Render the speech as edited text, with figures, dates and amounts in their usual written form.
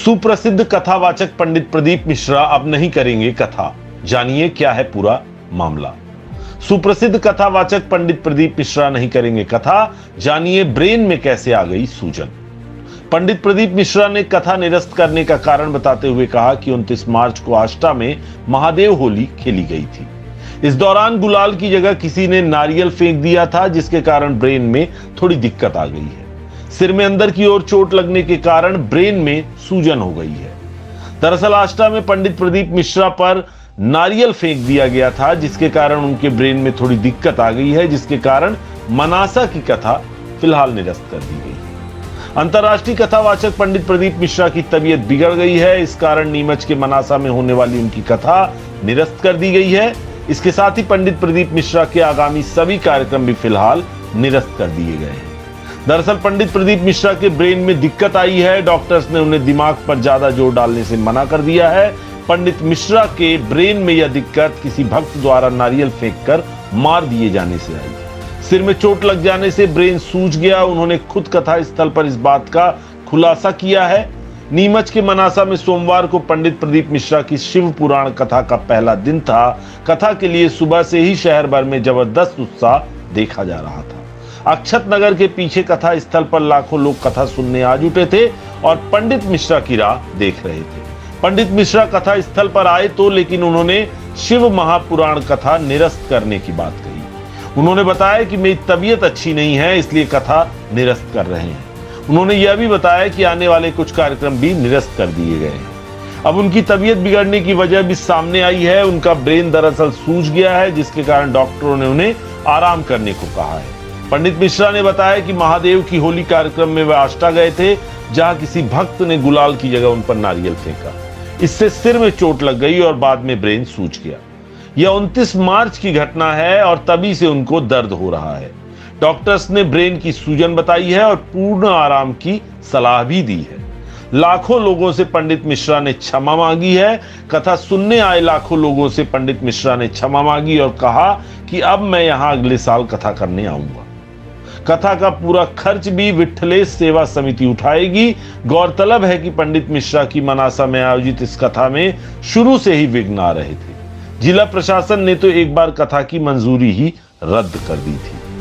सुप्रसिद्ध कथावाचक पंडित प्रदीप मिश्रा अब नहीं करेंगे कथा, जानिए क्या है पूरा मामला। सुप्रसिद्ध कथावाचक पंडित प्रदीप मिश्रा नहीं करेंगे कथा, जानिए ब्रेन में कैसे आ गई सूजन। पंडित प्रदीप मिश्रा ने कथा निरस्त करने का कारण बताते हुए कहा कि 29 मार्च को आष्टा में महादेव होली खेली गई थी। इस दौरान गुलाल की जगह किसी ने नारियल फेंक दिया था, जिसके कारण ब्रेन में थोड़ी दिक्कत आ गई है। सिर में अंदर की ओर चोट लगने के कारण ब्रेन में सूजन हो गई है। दरअसल आष्टा में पंडित प्रदीप मिश्रा पर नारियल फेंक दिया गया था, जिसके कारण उनके ब्रेन में थोड़ी दिक्कत आ गई है, जिसके कारण मनासा की कथा फिलहाल निरस्त कर दी गई। अंतर्राष्ट्रीय कथावाचक पंडित प्रदीप मिश्रा की तबीयत बिगड़ गई है, इस कारण नीमच के मनासा में होने वाली उनकी कथा निरस्त कर दी गई है। इसके साथ ही पंडित प्रदीप मिश्रा के आगामी सभी कार्यक्रम भी फिलहाल निरस्त कर दिए गए हैं। दरअसल पंडित प्रदीप मिश्रा के ब्रेन में दिक्कत आई है, डॉक्टर्स ने उन्हें दिमाग पर ज्यादा जोर डालने से मना कर दिया है। पंडित मिश्रा के ब्रेन में यह दिक्कत किसी भक्त द्वारा नारियल फेंककर मार दिए जाने से आई। सिर में चोट लग जाने से ब्रेन सूज गया। उन्होंने खुद कथा स्थल पर इस बात का खुलासा किया है। नीमच के मनासा में सोमवार को पंडित प्रदीप मिश्रा की शिव पुराण कथा का पहला दिन था। कथा के लिए सुबह से ही शहर भर में जबरदस्त उत्साह देखा जा रहा था। अक्षत नगर के पीछे कथा स्थल पर लाखों लोग कथा सुनने आ जुटे थे और पंडित मिश्रा की राह देख रहे थे। पंडित मिश्रा कथा स्थल पर आए तो लेकिन उन्होंने शिव महापुराण कथा निरस्त करने की बात कही। उन्होंने बताया कि मेरी तबीयत अच्छी नहीं है, इसलिए कथा निरस्त कर रहे हैं। उन्होंने यह भी बताया कि आने वाले कुछ कार्यक्रम भी निरस्त कर दिए गए हैं। अब उनकी तबीयत बिगड़ने की वजह भी सामने आई है। उनका ब्रेन दरअसल सूज गया है, जिसके कारण डॉक्टरों ने उन्हें आराम करने को कहा है। पंडित मिश्रा ने बताया कि महादेव की होली कार्यक्रम में वह आष्टा गए थे, जहां किसी भक्त ने गुलाल की जगह उन पर नारियल फेंका। इससे सिर में चोट लग गई और बाद में ब्रेन सूज गया। यह 29 मार्च की घटना है और तभी से उनको दर्द हो रहा है। डॉक्टर्स ने ब्रेन की सूजन बताई है और पूर्ण आराम की सलाह भी दी है। लाखों लोगों से पंडित मिश्रा ने क्षमा मांगी है। कथा सुनने आए लाखों लोगों से पंडित मिश्रा ने क्षमा मांगी और कहा कि अब मैं यहां अगले साल कथा करने आऊंगा। कथा का पूरा खर्च भी विठलेश सेवा समिति उठाएगी। गौरतलब है कि पंडित मिश्रा की मनासा में आयोजित इस कथा में शुरू से ही विघ्न आ रहे थे। जिला प्रशासन ने तो एक बार कथा की मंजूरी ही रद्द कर दी थी।